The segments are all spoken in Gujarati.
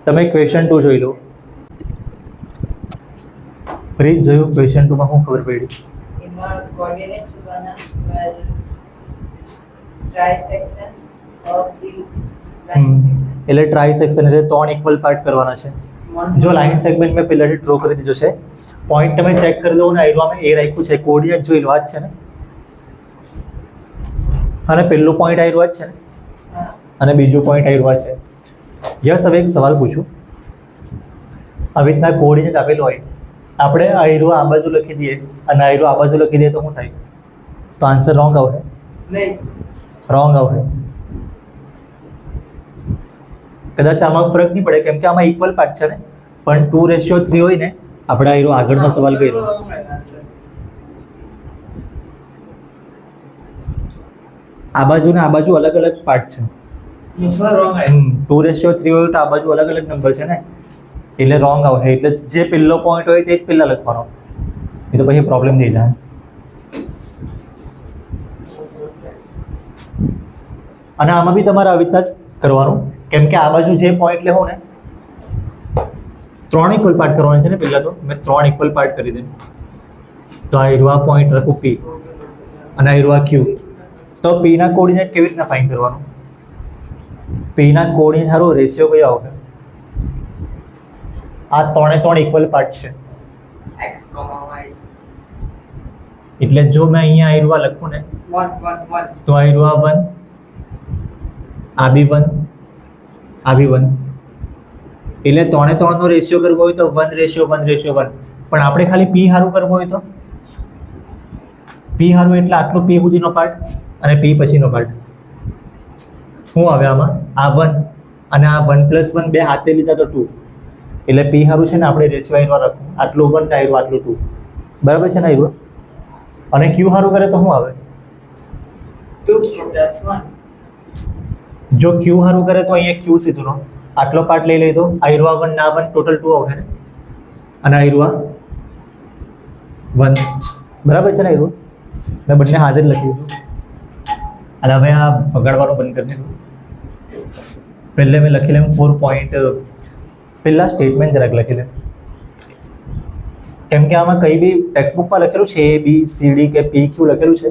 તમે ક્વેશ્ચન 2 જોઈ લો. પ્રીત જોયું ક્વેશ્ચન 2 માં શું ખબર પડી? એમાં કોઓર્ડિનેટ શોધવાના ટ્રાઇસેક્શન ઓફ ધી લાઇન સેગમેન્ટ. એટલે ટ્રાઇસેક્શન એટલે 3 ઇક્વલ પાર્ટ કરવાના છે. જો લાઇન સેગમેન્ટ મેં પહેલાથી ડ્રો કરી દીધો છે. પોઈન્ટ તમે ચેક કરી લો ને, આયરમાં એ રાખ્યું છે કોઓર્ડિનેટ જોઈ લો, આ જ છે ને. અને પહેલો પોઈન્ટ આયરો જ છે ને, અને બીજો પોઈન્ટ આયરો છે. યસ, હવે એક સવાલ પૂછું. આવી રીતના કોઓર્ડિનેટ આપેલો હોય, આપણે આયરો આ બાજુ લખી દઈએ અને આયરો આ બાજુ લખી દઈએ તો શું થાય? તો આન્સર રોંગ આવશે. નહીં, રોંગ આવશે. કદાચ આમાં ફરક નહીં પડે કેમ કે આમાં ઇક્વલ પાર્ટ છે ને, પણ 2:3 હોય ને. આપણે આયરો આગળનો સવાલ કર્યો. આ બાજુ ને આ બાજુ અલગ અલગ પાર્ટ છે. 2:3 હોય તો આ બાજુ અલગ અલગ નંબર છે ને, એટલે રોંગ આવશે. એટલે જે પહેલો પોઈન્ટ હોય તે જ પહેલા લખવાનો, એ તો પછી પ્રોબ્લેમ થઈ જાય. અને આમાં બી તમારે આવી રીતના જ કરવાનું, કેમ કે આ બાજુ જે પોઈન્ટ લેવો ને 3 ઇક્વલ પાર્ટ કરવાના છે ને. પહેલા તો મેં 3 ઇક્વલ પાર્ટ કરી દીધું. તો આ એરવા પોઈન્ટ રાખું P અને એરવા Q. તો P ના કોઓર્ડિનેટ કેવી રીતના ફાઇન્ડ કરવાનું? P ના કોઓર્ડિનેટ હારો રેશિયો કયો આવશે? આ 3 ઇક્વલ પાર્ટ છે x, y. એટલે જો મેં અહીંયા આયરવા લખું ને 1 1 1. તો આયરવા 1, આ બી 1, આ બી 1. એટલે 3 નો રેશિયો કરવો હોય તો 1:1:1. પણ આપણે ખાલી P હારું કરવું હોય તો P હારું એટલે આટલો P સુધીનો પાર્ટ અને P પછીનો પાર્ટ. શું આવે આમાં? આ 1 અને આ 1+1 બે હાથે લીધા તો 2. એટલે P હારું છે ને આપણે રેશિયો આયરવા રાખવું, આટલું 1 આયરવા આટલું 2. બરાબર છે ને આયરવા? અને Q હારું કરે તો શું આવે? 2 + 1. જો Q હારું કરે તો અહીંયા Q સીધું આટલો પાર્ટ લઈ લઈ તો આયરવા 1 ના 1 ટોટલ 2 આવશે ને, અને આયરવા 1. બરાબર છે ને આયરવા? મેં બંને હાથે જ લખી દીધું. અને હવે આ વગાડવાનું બંધ કરી દીધું. પહેલે મેં લખી લેમ 4 પોઈન્ટ. પહેલા સ્ટેટમેન્ટ જરાક લખી લે, કેમ કે આમાં કંઈ બી ટેક્સ્ટબુકમાં લખેલું છે ABCD કે PQ લખેલું છે,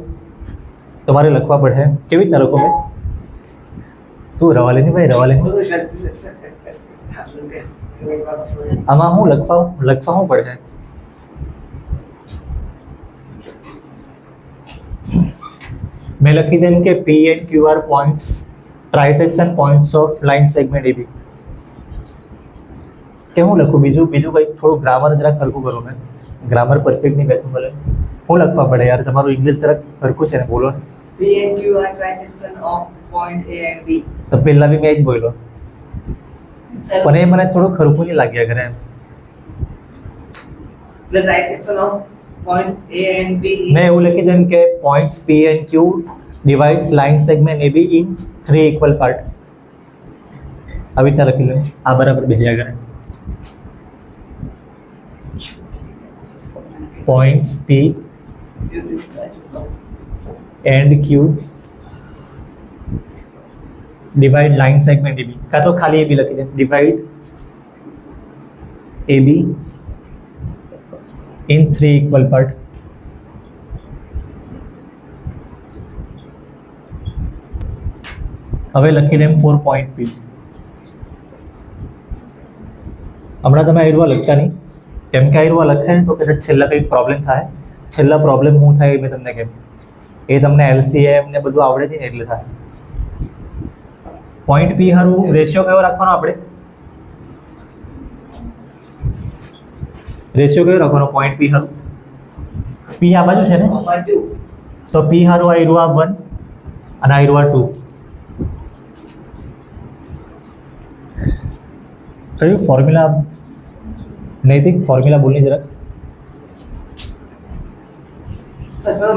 તમારે લખવા પડે. કેવી રીતના લખો? મેં તું રવા લે નહીં ભાઈ, રવા લે નહીં. આમાં હું લખવા શું પડે? મેં લખી દેમ કે P and Q are points, trisection points of line segment AB. કે હું લખું બીજું કંઈક થોડું ગ્રામર જરાક હરખું કરો. મેં ગ્રામર પરફેક્ટ નહીં બેઠું બોલે. શું લખવા પડે યાર? તમારું ઇંગ્લિશ જરાક હરખું છે ને, બોલો. P and Q are trisection of point A and B. તો પહેલા બી મેં જ બોલ્યો, પણ એ મને થોડું ખરખું નહીં લાગ્યા કરે એમ. The trisection of point A and B is મેં એવું લખી દેમ કે points P and Q divides line segment AB in 3 equal part. આવી રીતના લખી લો. આ બરાબર બેસ્યા કરે. Points P and Q divide line segment AB. કાં તો ખાલી AB લખી દે, divide AB in 3 equal part. હવે લખી લેમ 4 પોઈન્ટ P. હમણાં તમે આયરવા લખતા નહીં, કેમ કે આયરવા લખાય ને તો કદાચ છેલ્લા કંઈક પ્રોબ્લેમ થાય. છેલ્લા પ્રોબ્લેમ શું થાય એ મેં તમને કેમ, એ તમને LCM ને બધું આવડે છે ને એટલે થાય. પોઈન્ટ P હારું રેશિયો કયો રાખવાનો? આપણે રેશિયો કયો રાખવાનો પોઈન્ટ P હારું? P આ બાજુ છે ને, 2. તો P હારું આયરવા 1 અને આયરવા 2. કયું ફોર્મ્યુલા? નૈતિક ફોર્મ્યુલા બોલની જરાક.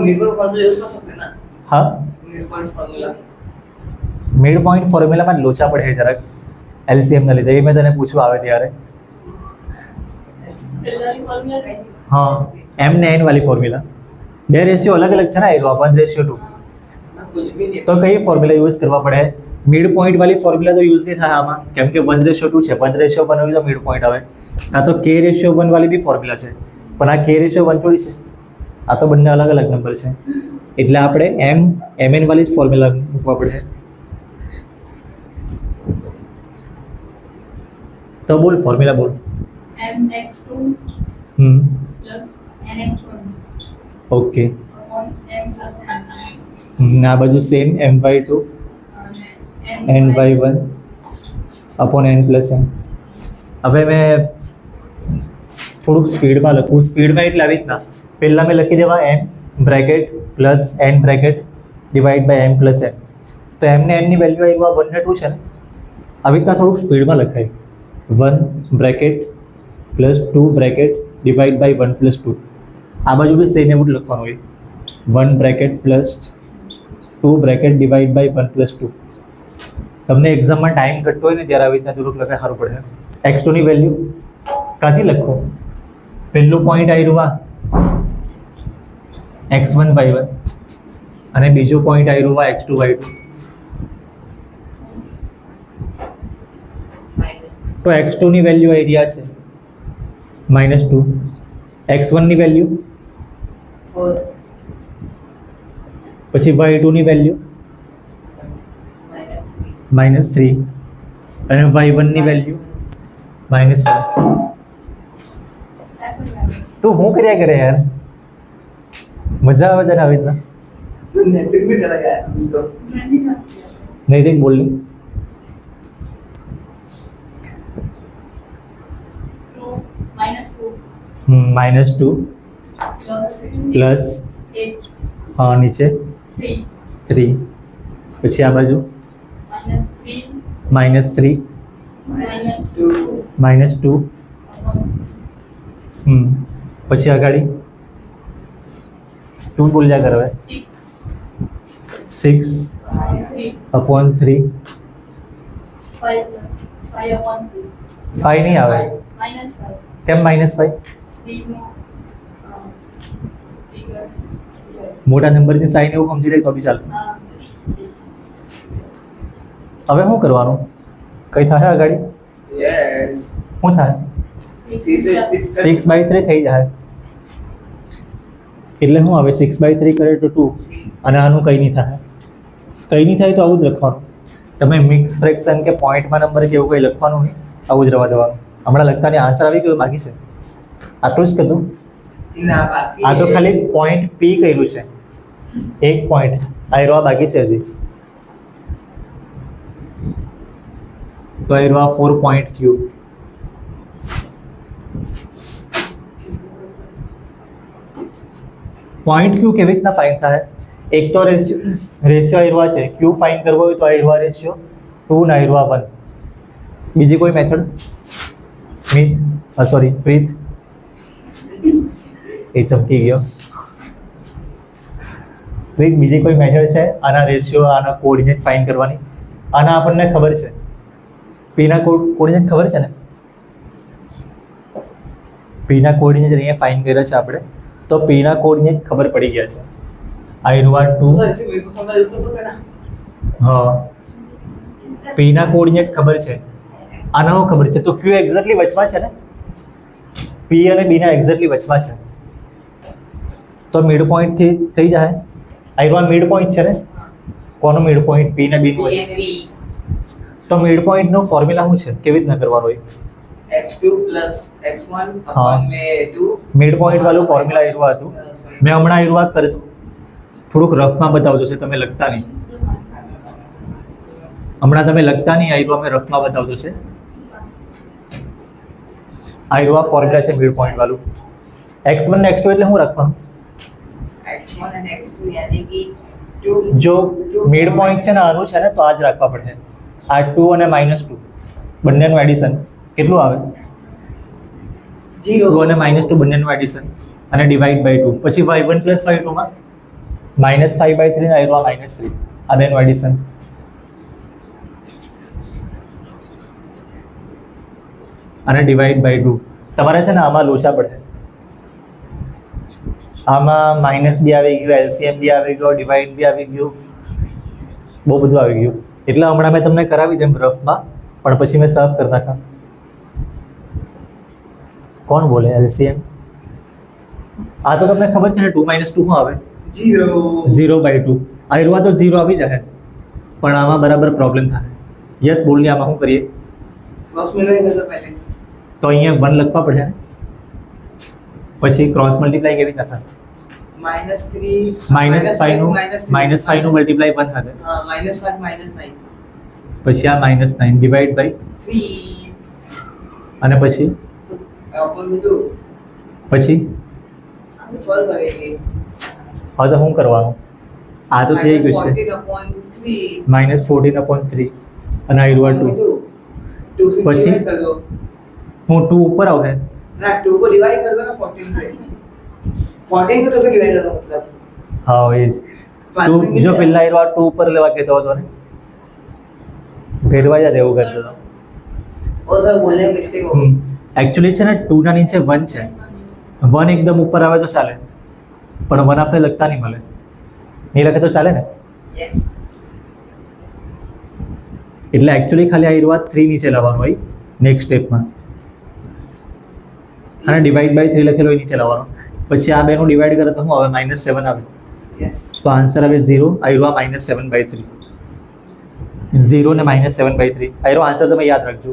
मिड पॉइंट फॉर्मूला यूज कर सकते हैं ना? હા, mid point formula. Mid point ફોર્મ્યુલામાં લોચા પડે જરાક LCM ના લીધે. એ મેં તને પૂછવા આવે ત્યારે. હા, M ને N વાળી ફોર્મ્યુલા. બે રેશિયો અલગ અલગ છે ને, 1:2. कुछ भी नहीं. તો કઈ ફોર્મ્યુલા યુઝ કરવા પડે? મિડ પોઈન્ટ વાળી ફોર્મ્યુલા તો યુઝ નહીં થાય આમાં, કેમ કે 1:2 છે. 1:1 હોય તો મિડ પોઈન્ટ આવે. આ તો k:1 વાળી બી ફોર્મ્યુલા છે, પણ આ k:1 થોડી છે, આ તો બંને અલગ અલગ નંબર છે. એટલે આપણે mn વાળી જ ફોર્મ્યુલા મૂકવા પડે. તો બોલ ફોર્મ્યુલા બોલ. mx2 plus nx1 okay. upon m plus n આ બાજુ same my2 and ny1 upon n plus n. હવે મેં થોડુંક સ્પીડમાં લખું. સ્પીડમાં એટલે આવી રીતના પહેલાં મેં લખી દેવા m bracket plus n bracket divide by m plus n. તો m ને n ની વેલ્યુ આવી 1 ને 2 છે ને, આવી રીતના થોડુંક સ્પીડમાં લખાય. 1 bracket plus 2 bracket divide by 1 plus 2. આ બાજુ બી સેમ એવું જ લખવાનું હોય. 1 bracket plus 2 bracket divide by 1 plus 2. તમને એક્ઝામમાં ટાઈમ ઘટતો હોય ને ત્યારે આવી રીતના થોડુંક લખાય સારું પડે. x2 ની વેલ્યુ ક્યાંથી લખો? પહેલું પોઈન્ટ આવ્યું આ x1 y1 અને બીજું પોઈન્ટ આવ્યું આ x2 y2. તો x2 ની વેલ્યુ આવી રહ્યા છે -2, x1 ની વેલ્યુ 4 પછી y2 ની વેલ્યુ -3 અને y1 ની વેલ્યુ -1. તું શું કર્યા કરે યાર? મજા આવે તને આવી રીતના? नैतिक भी करा यार ये तो નહીં દેખ બોલ. -2 પ્લસ હા નીચે 3 પછી આ બાજુ -3 -2 પછી આગળ તું બોલ્યા કર હવે. 6 અપોન 3 5 નહીં આવે. કેમ -5? મોટા નંબરની સાઈન એવું સમજી લે તો બી ચાલે. હવે શું કરવાનું? કઈ થાય આગળ? yes શું થાય? 6/3 થઈ જાય. એટલે શું આવે? 6/3 કરે તો 2 અને આનું કંઈ નહીં થાય. કંઈ નહીં થાય તો આવું જ લખવાનું. તમે મિક્સ ફ્રેક્શન કે પોઈન્ટમાં નંબર કે એવું કંઈ લખવાનું નહીં, આવું જ રહેવા દેવાનું. હમણાં લખતા ને આન્સર આવી ગયો બાકી છે. આટલું જ કીધું. ना बाकी આ તો ખાલી પોઈન્ટ પી કર્યું છે, એક પોઈન્ટ આ એરવા બાકી છે હજી. તો એરવા 4 પોઈન્ટ ક્યુ. પોઈન્ટ ક્યુ કેવી રીતના ફાઇન થાય? એક તો રેશિયો એરવા છે, ક્યુ ફાઇન કરવો હોય તો આ એરવા રેશિયો 2 ના એરવા 1. બીજી કોઈ મેથડ? પ્રીત એ ચમકી ગયો. પ્રીત બીજી કોઈ મેથડ છે આના રેશિયો આના કોઓર્ડિનેટ ફાઇન કરવાની? આના આપણને ખબર છે, પીના કોઓર્ડિનેટ ખબર છે ને? પીના કોઓર્ડિનેટ અહીંયા ફાઇન કર્યા છે આપણે, તો પીના કોઓર્ડિનેટ ખબર પડી ગયા છે. આયરવા 2 ऐसे मेरे को समझ उसको सकते ना હા, પીના કોઓર્ડિનેટ ખબર છે, આના હું ખબર છે. તો ક્યુ એક્ઝેક્ટલી વચમાં છે ને, પી અને બી ના એક્ઝેક્ટલી વચમાં છે, તો મિડ પોઈન્ટ થી થઈ જાય. આયરવા મિડ પોઈન્ટ છે ને, કોનો મિડ પોઈન્ટ? પી ને બી નું વચ્ચે. PNV તો મિડ પોઈન્ટ નો ફોર્મ્યુલા શું છે, કેવી રીતના કરવાનો હોય? x2 plus x1 upon में 2 મિડ પોઈન્ટ વાળું ફોર્મ્યુલા એરવા હતું. મેં હમણાં એરવા કર્યું હતું, થોડુંક રફમાં બતાવજો છે, તમે લખતા નહીં. હમણાં તમે લખતા નહીં, આયરવા મેં રફમાં બતાવજો છે. આયરવા ફોર્મ્યુલા છે મિડ પોઈન્ટ વાળું. x1 ને x2 એટલે શું રાખવાનું? x1 and x2 यानी कि 2 જો મિડ પોઈન્ટ છે ને આનું છે ને, તો આ જ રાખવા પડશે. આ 2 અને -2 બંનેનું એડિશન કેટલું આવે? 2 અને -2 બંનેનું એડિશન અને ડિવાઈડ બાય 2. પછી y1 પ્લસ y2 માં -5/3 ને આયરવા -3, આ બેનું એડિશન. અને ડિવાઈડ બાય 2. તમારે છે ને આમાં લોચા પડે, આમાં માઇનસ બી આવી ગયું, એલસીએમ બી આવી ગયો, ડિવાઈડ બી આવી ગયું, બહુ બધું આવી ગયું. એટલે હમણાં મેં તમને કરાવી દેમ રફમાં, પણ પછી મેં સર્વ કરતા હતા. કોણ બોલે એલસીએમ? આ તો તમને ખબર છે ને 2 - 2 શું આવે? 0/2. આયરવા તો 0 આવી જાય, પણ આમાં બરાબર પ્રોબ્લેમ થાય. યસ બોલ ને, આમાં શું કરીએ? ક્રોસ મલ્ટીપ્લાય કરજો પહેલે. તો અહીંયા 1 લખવા પડે ને, પછી ક્રોસ મલ્ટીપ્લાય કેવી રીતે થાય? -3 -5 નું -5 નું મલ્ટીપ્લાય 1 થાય, હા -5 -9 પછી આ -9 ડિવાઈડ બાય 3 અને પછી upon 2 પછી સોલ્વ કરેંगे. હવે તો શું કરવાનું? આ તો થઈ ગયું છે -14/3 -14/3 અને આયરવા 2. 2 से પછી? डिवाइड कर दो હું 2 ઉપર આવે ना, 2 को डिवाइड कर दो ना 14 से. 14 को 2 से डिवाइड कर दो मतलब હા એ જ. પાંચ તું મિનિટ જો થયા. પેલા આયરવા 2 ઉપર લેવા કહેતો હતો ને, ફેરવાઈ જાય એવું કરતો હતો. और सर बोलने में मिस्टेक हो गई. એકચ્યુઅલી છે ને 2 ના નીચે 1 છે. 1 એકદम ઉપર આવે તો ચાલે, પણ 1 આપણે લખતા નહીં મળે. નહીં લખે તો ચાલે ને? यस એટલે એકચ્યુઅલી ખાલી આયરવા 3 નીચે લાવવાનું હોય નેક્સ્ટ સ્ટેપમાં, અને ડિવાઈડ બાય 3 લખેલું હોય નીચે લાવવાનું. પછી આ બેનું ડિવાઈડ કરે તો શું આવે? -7 આવે. यस તો આન્સર આવે 0. આયરવા -7/3. 0 ને -7/3. આયરો આન્સર તમે યાદ રાખજો,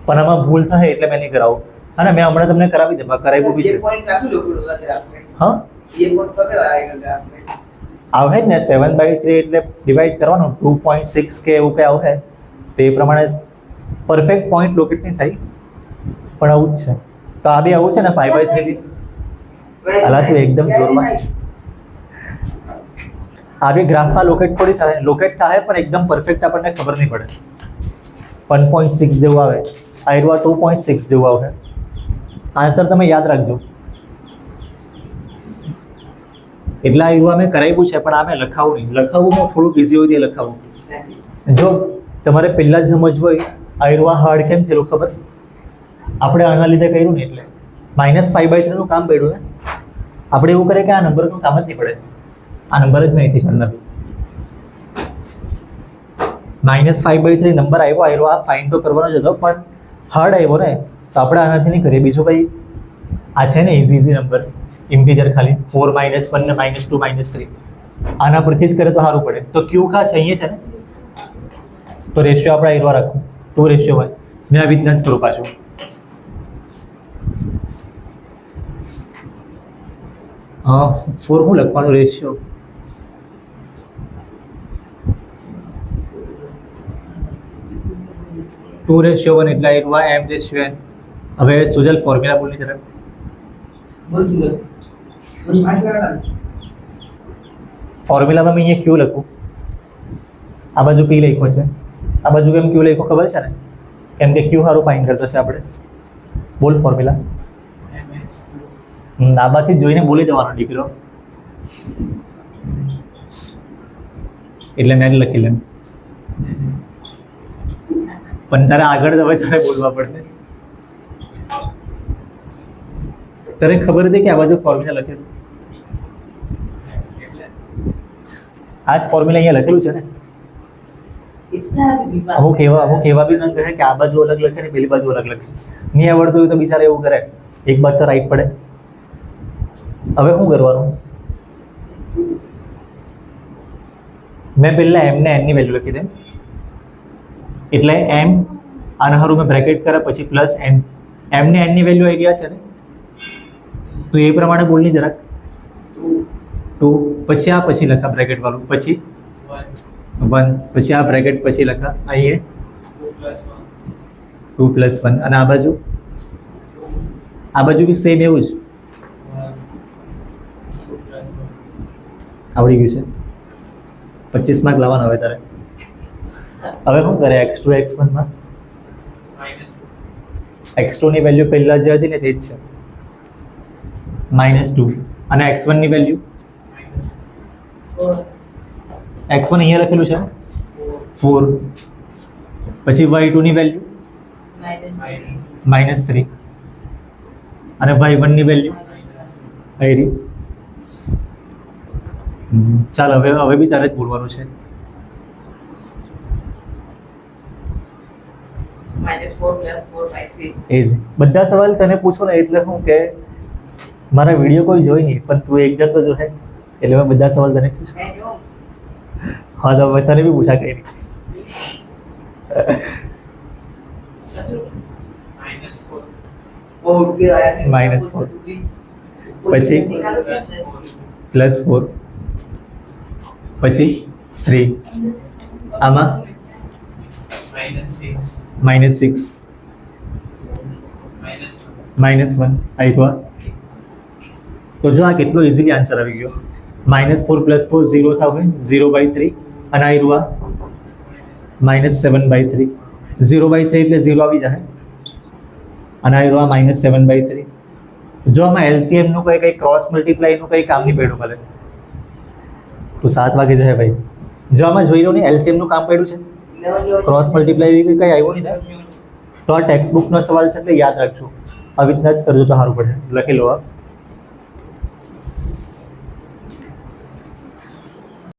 પણ આમાં ભૂલ થાય એટલે મેં નહીં કરાવું. અને મેં હમણાં તમને કરાવી દે, કરાવ્યું બી ये છે. पॉइंट काफी लोकल होगा ग्राफ में. હા ये पॉइंट कब आएगा ग्राफ में? આવે જ ને 7/3 એટલે ડિવાઈડ કરવાનું 2.6 કે એવું કંઈ આવે, તો એ પ્રમાણે પરફેક્ટ પોઈન્ટ લોકેટ નહીં થાય, પણ આવું જ છે. તો આ બી આવું છે ને 5/3 બી. અલા તું એકદમ જોરમાં. આ બી ગ્રાફમાં લોકેટ થોડી થાય, લોકેટ થાય પણ એકદમ પરફેક્ટ આપણને ખબર નહીં પડે. 1.6 જેવું આવે, આયરવા 2.6 જેવું આવે. આન્સર તમે યાદ રાખજો. એટલે આયરવા મેં કરાવ્યું છે, પણ આ મેં લખાવું નહીં. લખાવું હું થોડુંક ઇઝી હોય તે લખાવું. જો તમારે પહેલાં જ સમજ હોય આયરવા હાર્ડ કેમ થયેલું ખબર? આપણે આના લીધે કર્યું ને એટલે -5/3 નું કામ પડ્યું ને. આપણે એવું કરે કે આ નંબરનું કામ જ નહીં પડે, આ નંબર જ નહીં કરનાર. -5/3 નંબર આવ્યો, આયરો આ ફાઇન તો કરવાનો જ હતો, પણ હાર્ડ આવ્યો ને, તો આપણે આનાથી નહીં કરીએ. બીજું કંઈ આ છે ને ઇઝી નંબર, ઇન્ટીજર ખાલી 4 - 1 ને -2 -3, આના પરથી જ કરે તો સારું પડે. તો ક્યુ ખાસ અહીંયા છે ને, તો રેશિયો આપણે આયરવા રાખવું 2:1. મેં આવી રીતના જ કરું પાછું. હા 4 હું લખવાનું રેશિયો? ટુ રેશિયો 1 એટલે આયરવા m/n. હવે સુજલ ફોર્મ્યુલા બોલની જરાક. बोल सुनो बोल 5 लगा डाल. ફોર્મ્યુલામાં મેં અહીંયા ક્યુ લખું, આ બાજુ પી લખ્યો છે, આ બાજુ કેમ ક્યુ લખ્યો ખબર છે ને? કેમ કે ક્યુ સારું ફાઇન કરતો છે આપણે. બોલ ફોર્મ્યુલા. આ બાજુથી જોઈને બોલી દેવાનો દીકરો, એટલે મેં જ લખી લેમ. પણ તારે આગળ હવે તારે બોલવા પડશે. તને ખબર હતી કે આ બાજુ ફોર્મ્યુલા લખેલું? આ જ ફોર્મ્યુલા અહીંયા લખેલું છે ને. इतना भी दिमाग અમુક એવા બી ન કહે કે આ બાજુ અલગ લખે ને પેલી બાજુ અલગ લખે. નહીં આવડતું હોય તો બિચારા એવું કરે, એક બાજુ તો રાઈટ પડે. હવે શું કરવાનું? મેં પહેલાં એમ ને એનની વેલ્યુ લખી દે, એટલે એમ આના હારું મેં બ્રેકેટ કરે, પછી પ્લસ એન. એમ ને એનની વેલ્યુ આવી ગયા છે ને, તો એ પ્રમાણે બોલની જરાક. 2 પછી આ પછી લખા બ્રેકેટ વાળું, પછી 1 પછી આ બ્રેકેટ પછી લખા અહીંયા 2 + 1. અને આ બાજુ બી સેમ એવું જ આવડી ગયું છે. 25 માર્ક લાવવાનો હવે તારે. હવે શું કરે? x2 x1 માં x2 ની વેલ્યુ પહેલા જે હતી ને તે જ છે -2, અને x1 ની વેલ્યુ x1 અહીંયા લખેલું છે 4, પછી y2 ની વેલ્યુ -3, અને y1 ની વેલ્યુ આવી. ચાલ હવે બી તારે જ બોલવાનું છે. -4 + 4/3. એ જ બધા સવાલ તને પૂછો ને એટલે શું કે મારા વિડીયો કોઈ જોઈ નહીં પણ તું એક જણ તો જો હે એટલે મેં બધા સવાલ તને પૂછું. મેં જો હા તો હવે તને બી પૂછા કઈ નહીં. वो उठ के आया नहीं, -4. પછી? निकालो कैसे? +4 પછી 3 આમાં -6 -6 -1 આવ્યો. તો જો આ કેટલો ઇઝીલી આન્સર આવી ગયો. -4 + 4 0 થાવે 0/3 અને આ રહ્યું -7/3 0/3 એટલે 0 આવી જાય અને આ રહ્યું -7/3. જો આમાં LCM નું કંઈ ક્રોસ મલ્ટીપ્લાય નું કંઈ કામ નહીં પડ્યું મને તો 7 વાગે જાય ભાઈ. જો આમાં જોઈ લો ને LCM નું કામ પડ્યું છે, ક્રોસ મલ્ટીપ્લાય કંઈ આવ્યું નહીં ને તો આ ટેક્સ્ટ બુકનો સવાલ છે એટલે યાદ રાખજો. આવી રીતના જ કરજો તો સારું પડે. લખી લો આ